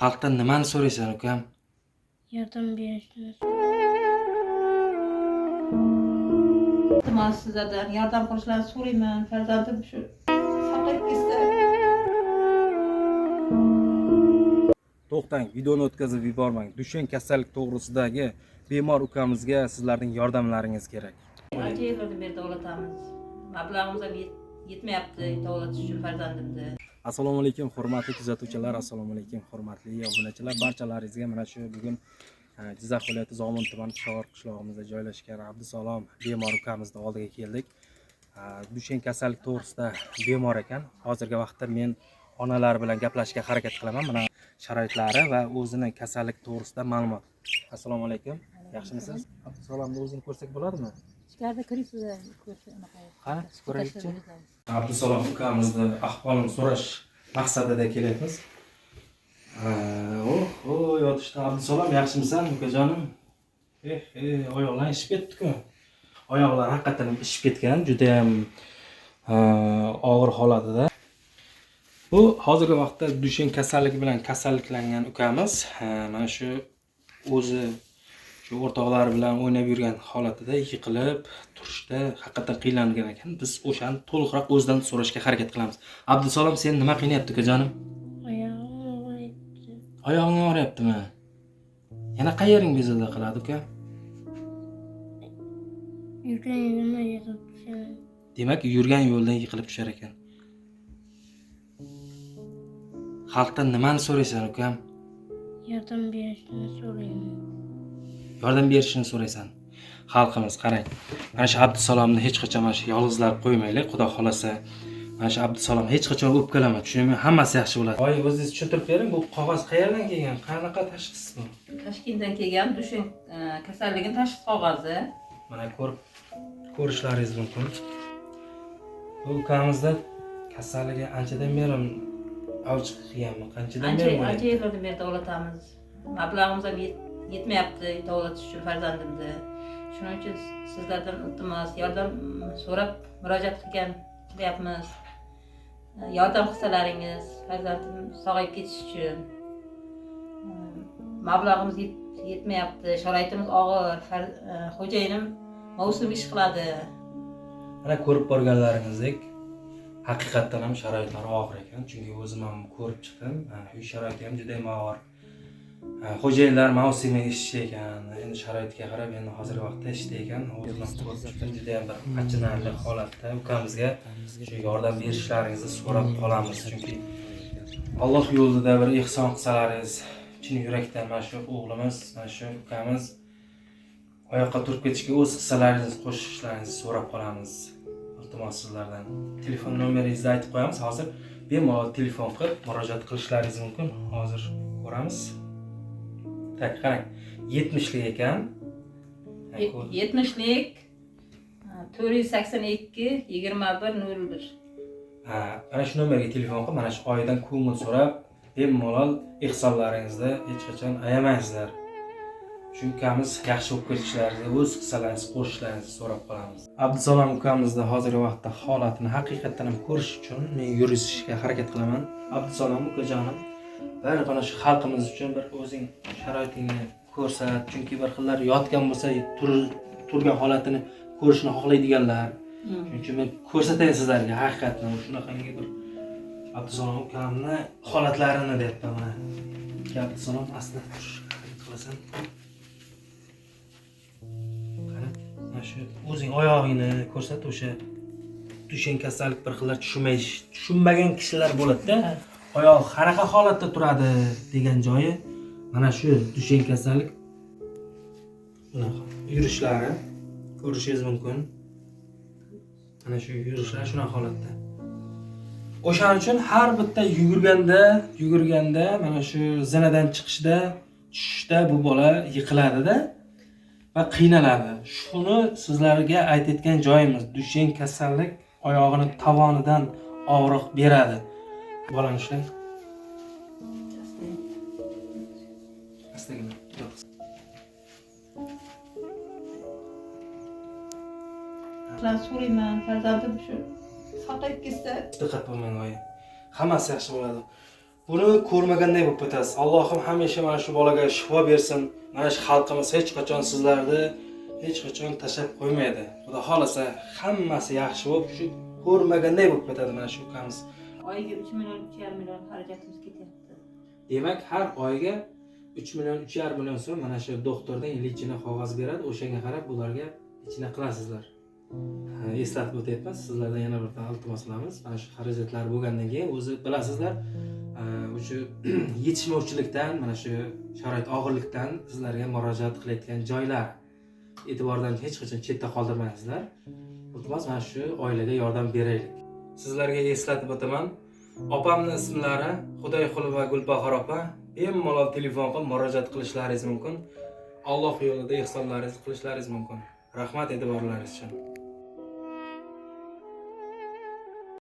Xalqdan nimani so'raysan, ukam? Yardım berishini İltimos sizlardan yordam qilishlarini so'rayman. Farzandim shu saqlayib ketsa. To'xtang, videoni o'tkazib yubormang. Dusheng kasallik to'g'risidagi bemor ukamizga sizlarning yordamlaringiz kerak. Ancha yillardan beri davlatamiz. Mablag'imiz ham yetmayapti davolatish uchun farzandimni. Assalomu alaykum, hurmatli kuzatuvchilar, assalomu alaykum, hurmatli obunachilar. Barchalaringizga mana shu bugun Jizzax viloyati Zomin tumani Pishog'or qishlog'imizda joylashgan Abdusalom bemor ukamizni oldiga keldik. Dusheng kasallik to'g'risida bemor ekan. Hozirgi vaqtda men onalar bilan gaplashishga harakat qilaman. Mana sharoitlari va o'zining kasallik to'g'risida ma'lumot. Assalomu alaykum. Yaxshimisiz? Abdusalomni o'zini ko'rsak bo'ladimi? Ichkarida kiribsizlar, ko'rsa unaqa. Qani, ko'raylikchi. Abdusalom ukamizni ahvolini so'rash maqsadida kelyapmiz. Yotishda Abdusalom, yaxshimisan ukajonim? Oyoqlar ishib ketdi-ku. Oyoqlar haqiqatan ishib ketgan, juda ham og'ir holatida. Bu hozirgi vaqtda Dusheng kasalligi bilan kasalliklangan ukamiz, mana shu o'zi shu o'rtoqlari bilan o'ynab yurgan holatida yiqilib turishda haqiqatan qiynalgan ekan. Biz o'shani to'liqroq o'zidan so'rashga harakat qilamiz. Abdusalom, sen nima qiynayapti ukajonim? ayağım ağrıydı. Oyog'ing og'riyaptimi? Yana qayering bezovta qiladi uka? Yürüyen yoluna yazıp düşerim. Demak, yurgan yo'ldan yiqilib tushar ekan. Xalqdan nimani so'raysan, ukam? Yardım berishini so'rayman. Yordam berishini so'raysan. Xalqimiz, qarang. Mana shu Abdusalomni hech qachon mana shu yolg'izlab qo'ymaylik, Xudo xolasa. Mana shu Abdusalom hech qachon o'pkalama, tushunaymi? Hammasi yaxshi bo'ladi. Voy, o'zingiz tushuntirib bering, bu qog'oz qayerdan kelgan? Qanaqa tashxis bu? Toshkentdan kelgan Dusheng kasalligini tashxis qog'ozi. Mana ko'rishlaringiz mumkin. Bu ukamizda kasalligi anchadan beri avj qilganmi? Qanchadan beri Ancha bo'lyapti? yillardan beri davlatamiz. Mablag'imiz ham yetmayapti davolatish uchun farzandimni. Shuning uchun sizlardan iltimos yordam so'rab murojaat qilyapmiz. Yordam qilsalaringiz farzandim sog'ayib ketishi uchun. Mablag'imiz yetmayapti, sharoitimiz og'ir. Xo'jayinim mavsum ish qiladi. Mana ko'rib borganlaringizdek, haqiqatdan ham sharoitlari og'ir ekan. Chunki o'zim ham ko'rib chiqdim. Uy sharoiti ham juda ham og'ir. Xo'jayinlar mavsumiy ishchi ekan. Endi sharoitga qarab, endi hozirgi vaqtda ishda ekan. O'zim ham ko'rib chiqdim, juda ham bir achinarli holatda. Ukamizga shu yordam berishlaringizni so'rab qolamiz. Chunki Alloh yo'lida bir ehson qilsalaringiz, chin yurakdan mana shu o'g'limiz, mana shu ukamiz oyoqqa turib ketishga o'z hissalaringizni qo'shishlaringizni so'rab qolamiz. Iltimos sizlardan. Telefon nomeringizni aytib qo'yamiz. Hozir bemalol telefon qilib murojaat qilishlaringiz mumkin. Hozir ko'ramiz. Tak, qarang. 70lik ekan. 70lik 482 2101. Mana shu nomerga telefon qilib, mana shu oyidan ko'ngil so'rab, bemalol ehsonlaringizni hech qachon ayamangizlar. Shu ukamiz yaxshi bo'lib ketishlaringizni, o'z hissalaringizni qo'shishlaringizni so'rab qolamiz. Abdusalom ukamizni hozirgi vaqtda holatini haqiqatan ham ko'rish uchun men yurishga harakat qilaman. Abdusalom ukajonim, bir mana shu xalqimiz uchun bir o'zing sharoitingni ko'rsat, chunki bir xillar yotgan bo'lsa, turgan holatini ko'rishni xohlaydiganlar. Shuning uchun men ko'rsatay sizlarga haqiqatan shunaqangi bir Abdusalom ukamni holatlarini deyapman mana. Abdusalom aslida turishga harakat qilasan. Mana shu o'zing oyog'ingni ko'rsat, o'sha Dusheng kasallik bir xillar tushunmagan kishilar bo'ladi-da. Oyoq qanaqa holatda turadi degan joyi mana shu Dusheng kasallik bunaqa yurishlari ko'rishingiz mumkin. Mana shu yurishlar shunaqa holatda. O'shaning uchun har bitta yugurganda mana shu zinadan chiqishda, tushishda bu bola yiqiladi-da va qiynaladi. Shuni sizlarga aytayotgan joyimiz, Dusheng kasallik oyog'ini tovonidan og'riq beradi. Bolani ushlang. Astagina. So'rayman, farzandim shu saqlayib ketsa. Diqqat bo'lmang, oyi. Hammasi yaxshi bo'ladi. buni ko'rmaganday bo'lib ketasiz. Allohim hamisha mana shu bolaga shifo bersin. Mana shu xalqimiz hech qachon sizlarni hech qachon tashlab qo'ymaydi. Xudo xolasa hammasi yaxshi bo'lib, shu ko'rmaganday bo'lib ketadi mana shu ukamiz. Oyiga 3 million, 3,5 million xarajatimiz ketyapti. Demak, har oyga 3 million, 3,5 million so'm mana shu doktordan lichina qog'oz beradi. O'shanga qarab bularga lichina qilasizlar. Eslatib o'tyapmiz. Sizlardan yana bir iltimos qilamiz. Mana shu xarajatlar bo'lgandan keyin o'zi bilasizlar, o'sha yetishmovchilikdan, mana shu sharoit og'irlikdan sizlarga murojaat qilayotgan joylar e'tibordan hech qachon chetda qoldirmaysizlar. Iltimos mana shu oilaga yordam beraylik. Sizlarga eslatib o'taman. Opamning ismlari Xudoyqulova Gulbahor opa. Bemalol telefon qilib murojaat qilishlaringiz mumkin. Alloh yo'lida ehsonlaringizni qilishlaringiz mumkin. Rahmat e'tiborlaringiz uchun.